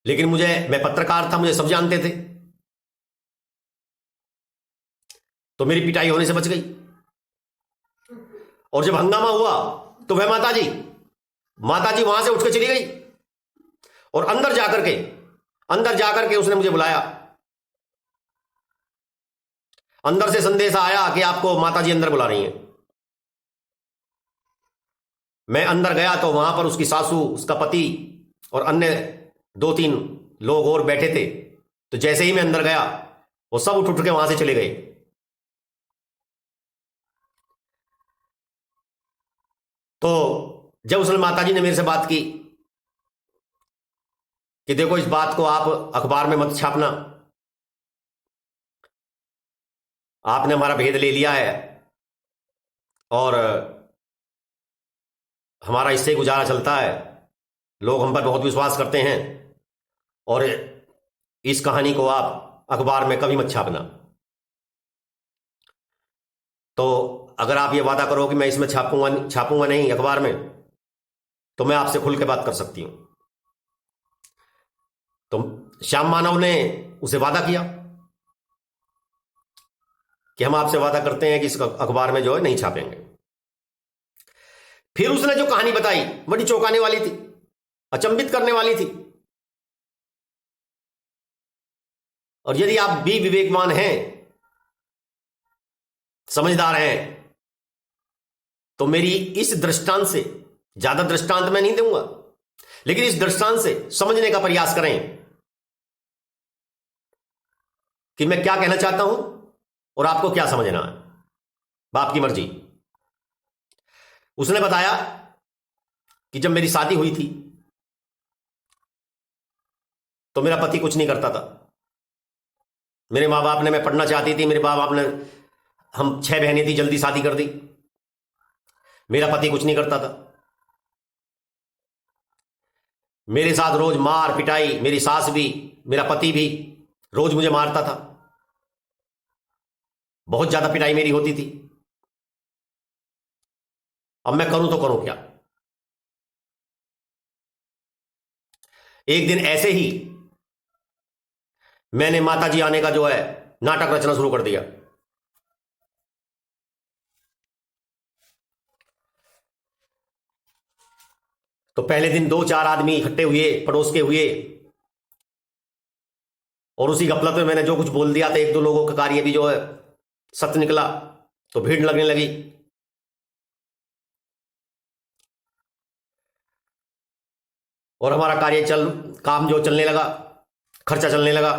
लेकिन मैं पत्रकार था, मुझे सब जानते थे, तो मेरी पिटाई होने से बच गई। और जब हंगामा हुआ तो वह माता जी वहां से उठ के चली गई और अंदर जाकर के उसने मुझे बुलाया। अंदर से संदेश आया कि आपको माता जी अंदर बुला रही हैं। मैं अंदर गया तो वहां पर उसकी सासू, उसका पति और अन्य 2-3 लोग और बैठे थे। तो जैसे ही मैं अंदर गया वो सब उठ उठ के वहां से चले गए। तो जब उसने माता जी ने मेरे से बात की कि देखो इस बात को आप अखबार में मत छापना, आपने हमारा भेद ले लिया है और हमारा इससे गुजारा चलता है, लोग हम पर बहुत विश्वास करते हैं, और इस कहानी को आप अखबार में कभी मत छापना। तो अगर आप ये वादा करो कि मैं इसमें छापूंगा नहीं अखबार में, तो मैं आपसे खुल के बात कर सकती हूं। तो श्याम मानव ने उसे वादा किया कि हम आपसे वादा करते हैं कि इस अखबार में जो है नहीं छापेंगे। फिर उसने जो कहानी बताई बड़ी चौंकाने वाली थी, अचंभित करने वाली थी। और यदि आप भी विवेकवान हैं, समझदार हैं, तो मेरी इस दृष्टांत से, ज्यादा दृष्टांत मैं नहीं दूंगा, लेकिन इस दृष्टांत से समझने का प्रयास करें कि मैं क्या कहना चाहता हूं और आपको क्या समझना है। बाप की मर्जी। उसने बताया कि जब मेरी शादी हुई थी तो मेरा पति कुछ नहीं करता था। मेरे माँ बाप ने, मैं पढ़ना चाहती थी, मेरे माँ बाप ने, हम 6 बहनें थी, जल्दी शादी कर दी। मेरा पति कुछ नहीं करता था। मेरे साथ रोज मार पिटाई, मेरी सास भी, मेरा पति भी रोज मुझे मारता था। बहुत ज्यादा पिटाई मेरी होती थी। अब मैं करूं तो करूं क्या। एक दिन ऐसे ही मैंने माता जी आने का जो है नाटक रचना शुरू कर दिया। तो पहले दिन 2-4 आदमी इकट्ठे हुए, पड़ोस के हुए, और उसी गपलत में मैंने जो कुछ बोल दिया था, 1-2 लोगों का कार्य भी जो है सत्य निकला, तो भीड़ लगने लगी। और हमारा काम जो चलने लगा, खर्चा चलने लगा।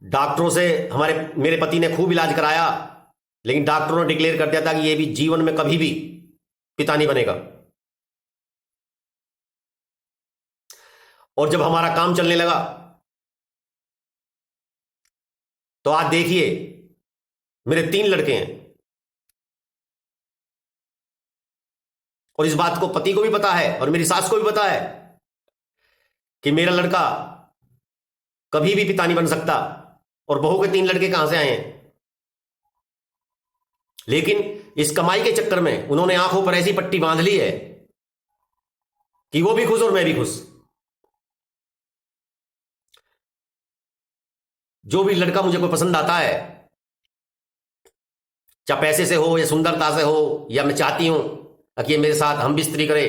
डॉक्टरों से मेरे पति ने खूब इलाज कराया, लेकिन डॉक्टरों ने डिक्लेयर कर दिया था कि ये भी जीवन में कभी भी पिता नहीं बनेगा। और जब हमारा काम चलने लगा तो आज देखिए, मेरे 3 लड़के हैं और इस बात को पति को भी पता है और मेरी सास को भी पता है कि मेरा लड़का कभी भी पिता नहीं बन सकता। और बहू के 3 लड़के कहां से आए हैं? लेकिन इस कमाई के चक्कर में उन्होंने आंखों पर ऐसी पट्टी बांध ली है कि वो भी खुश और मैं भी खुश। जो भी लड़का मुझे कोई पसंद आता है, चाहे पैसे से हो या सुंदरता से हो, या मैं चाहती हूं कि ये मेरे साथ हम बिस्तरी करे,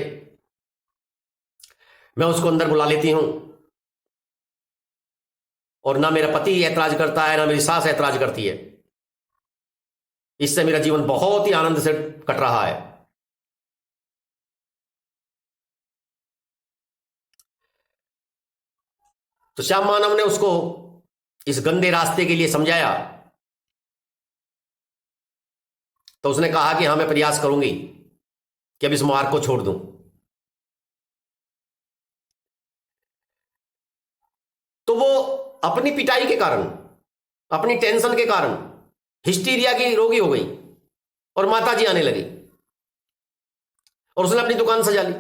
मैं उसको अंदर बुला लेती हूं। और ना मेरा पति ऐतराज करता है, ना मेरी सास ऐतराज करती है। इससे मेरा जीवन बहुत ही आनंद से कट रहा है। तो श्याम मानव ने उसको इस गंदे रास्ते के लिए समझाया, तो उसने कहा कि हां, मैं प्रयास करूंगी कि अब इस मार्ग को छोड़ दूं। तो वो अपनी पिटाई के कारण, अपनी टेंशन के कारण हिस्टीरिया की रोगी हो गई और माताजी आने लगी और उसने अपनी दुकान सजा ली।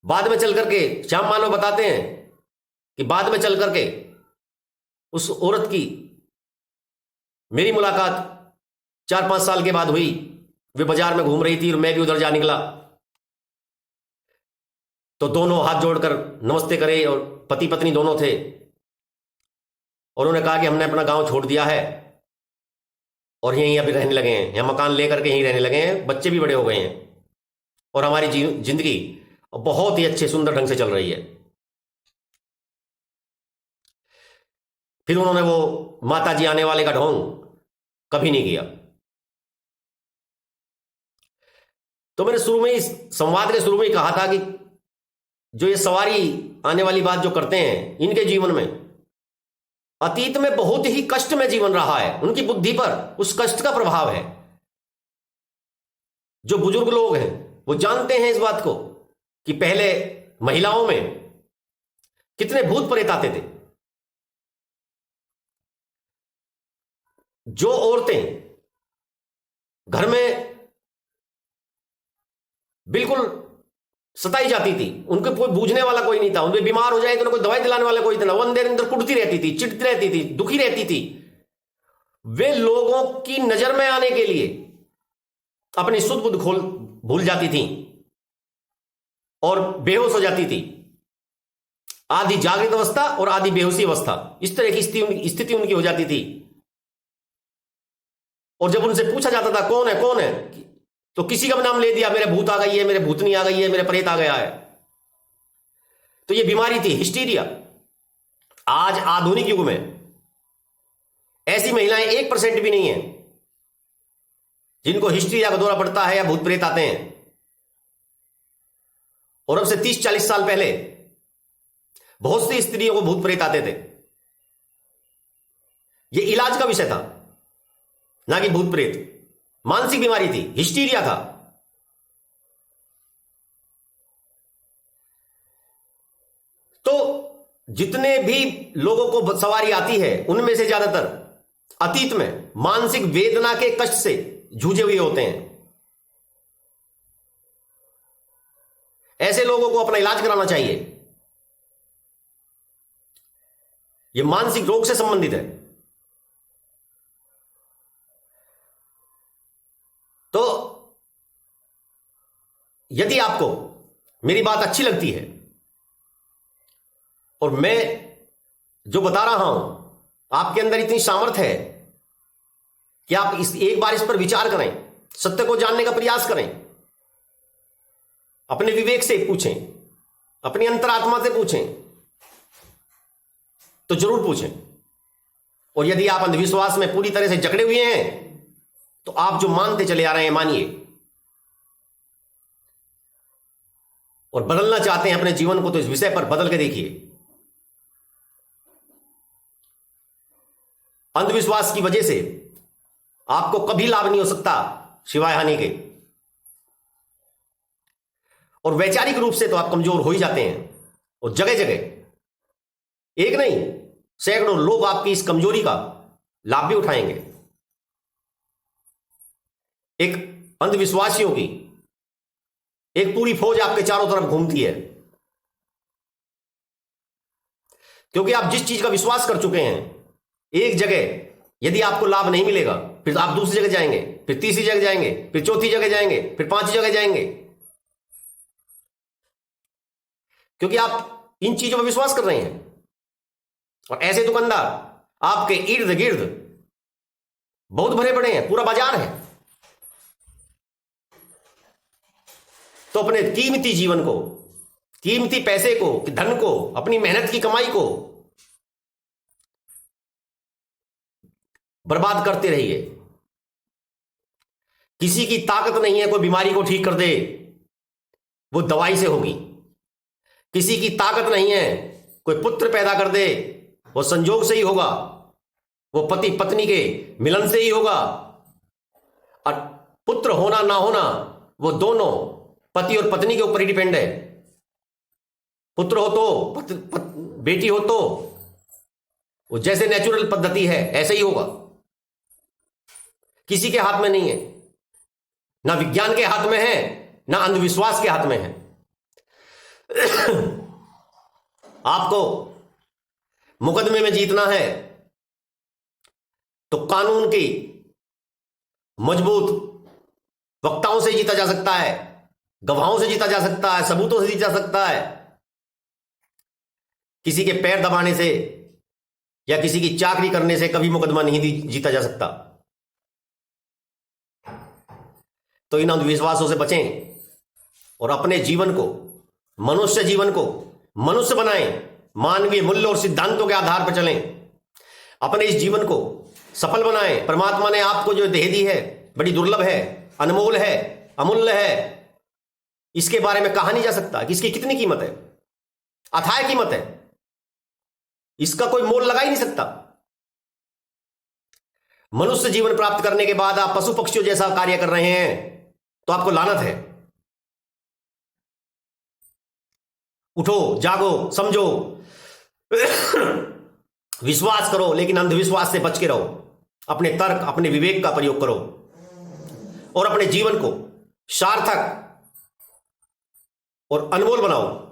बाद में चल करके श्याम मानव बताते हैं कि बाद में चल करके उस औरत की मेरी मुलाकात 4-5 साल के बाद हुई। वे बाजार में घूम रही थी और मैं भी उधर जा निकला, तो दोनों हाथ जोड़कर नमस्ते करे और पति पत्नी दोनों थे। और उन्होंने कहा कि हमने अपना गांव छोड़ दिया है और यहीं अभी रहने लगे हैं, यहाँ मकान लेकर के यहीं रहने लगे हैं, बच्चे भी बड़े हो गए हैं और हमारी जिंदगी बहुत ही अच्छे सुंदर ढंग से चल रही है। फिर उन्होंने वो माता जी आने वाले का ढोंग कभी नहीं किया। तो मैंने शुरू में, इस संवाद के शुरू में ही कहा था कि जो ये सवारी आने वाली बात जो करते हैं, इनके जीवन में अतीत में बहुत ही कष्ट में जीवन रहा है, उनकी बुद्धि पर उस कष्ट का प्रभाव है। जो बुजुर्ग लोग हैं वो जानते हैं इस बात को कि पहले महिलाओं में कितने भूत प्रेत आते थे। जो औरतें घर में बिल्कुल सताई जाती थी, उनको कोई बूझने वाला कोई नहीं था, उनके बीमार हो जाए तो कोई दवाई दिलाने वाला कोई था, वो अंदर अंदर कुटती रहती थी, चिढ़ती रहती थी, दुखी रहती थी। वे लोगों की नजर में आने के लिए अपनी सुध बुध खोल भूल जाती थी और बेहोश हो जाती थी। आधी जागृत अवस्था और आधी बेहोशी अवस्था, इस तरह की स्थिति उनकी हो जाती थी। और जब उनसे पूछा जाता था कौन है कौन है, तो किसी का भी नाम ले दिया, मेरे भूत आ गई है, मेरे भूतनी आ गई है, मेरे प्रेत आ गया है। तो ये बीमारी थी हिस्टीरिया। आज आधुनिक युग में ऐसी महिलाएं 1% भी नहीं है जिनको हिस्टीरिया का दौरा पड़ता है या भूत प्रेत आते हैं। और अब से 30-40 साल पहले बहुत सी स्त्रियों को भूत प्रेत आते थे। यह इलाज का विषय था, ना कि भूत प्रेत। मानसिक बीमारी थी, हिस्टीरिया था। तो जितने भी लोगों को सवारी आती है, उनमें से ज्यादातर अतीत में मानसिक वेदना के कष्ट से जूझे हुए होते हैं। ऐसे लोगों को अपना इलाज कराना चाहिए। यह मानसिक रोग से संबंधित है। तो यदि आपको मेरी बात अच्छी लगती है और मैं जो बता रहा हूं आपके अंदर इतनी सामर्थ्य है कि आप एक बार इस पर विचार करें, सत्य को जानने का प्रयास करें, अपने विवेक से पूछें, अपनी अंतरात्मा से पूछें, तो जरूर पूछें। और यदि आप अंधविश्वास में पूरी तरह से जकड़े हुए हैं तो आप जो मानते चले आ रहे हैं मानिए, और बदलना चाहते हैं अपने जीवन को तो इस विषय पर बदल के देखिए। अंधविश्वास की वजह से आपको कभी लाभ नहीं हो सकता सिवाय हानि के। और वैचारिक रूप से तो आप कमजोर हो ही जाते हैं। और जगह जगह एक नहीं सैकड़ों लोग आपकी इस कमजोरी का लाभ भी उठाएंगे। एक अंधविश्वासियों की एक पूरी फौज आपके चारों तरफ घूमती है, क्योंकि आप जिस चीज का विश्वास कर चुके हैं, एक जगह यदि आपको लाभ नहीं मिलेगा, फिर आप दूसरी जगह जाएंगे, फिर तीसरी जगह जाएंगे, फिर चौथी जगह जाएंगे, फिर पांचवी जगह जाएंगे, क्योंकि आप इन चीजों पर विश्वास कर रहे हैं। और ऐसे दुकानदार आपके इर्द गिर्द बहुत भरे पड़े हैं, पूरा बाजार है। तो अपने कीमती जीवन को, कीमती पैसे को, धन को, अपनी मेहनत की कमाई को बर्बाद करते रहिए। किसी की ताकत नहीं है कोई बीमारी को ठीक कर दे, वो दवाई से होगी। किसी की ताकत नहीं है कोई पुत्र पैदा कर दे, वो संजोग से ही होगा, वो पति पत्नी के मिलन से ही होगा। और पुत्र होना ना होना वो दोनों पति और पत्नी के ऊपर ही डिपेंड है। पुत्र हो तो बेटी हो तो वो जैसे नेचुरल पद्धति है ऐसे ही होगा। किसी के हाथ में नहीं है, ना विज्ञान के हाथ में है, ना अंधविश्वास के हाथ में है। आपको मुकदमे में जीतना है तो कानून की मजबूत वक्ताओं से जीता जा सकता है, गवाहों से जीता जा सकता है, सबूतों से जीता जा सकता है। किसी के पैर दबाने से या किसी की चाकरी करने से कभी मुकदमा नहीं जीता जा सकता। तो इन अंधविश्वासों से बचें और अपने जीवन को, मनुष्य जीवन को मनुष्य बनाएं, मानवीय मूल्य और सिद्धांतों के आधार पर चलें, अपने इस जीवन को सफल बनाएं। परमात्मा ने आपको जो देह दी है बड़ी दुर्लभ है, अनमोल है, अमूल्य है। इसके बारे में कहा नहीं जा सकता कि इसकी कितनी कीमत है, अथाह कीमत है, इसका कोई मोल लगा ही नहीं सकता। मनुष्य जीवन प्राप्त करने के बाद आप पशु पक्षियों जैसा कार्य कर रहे हैं तो आपको लानत है। उठो, जागो, समझो, विश्वास करो, लेकिन अंधविश्वास से बच के रहो। अपने तर्क, अपने विवेक का प्रयोग करो और अपने जीवन को सार्थक और अनमोल बनाओ।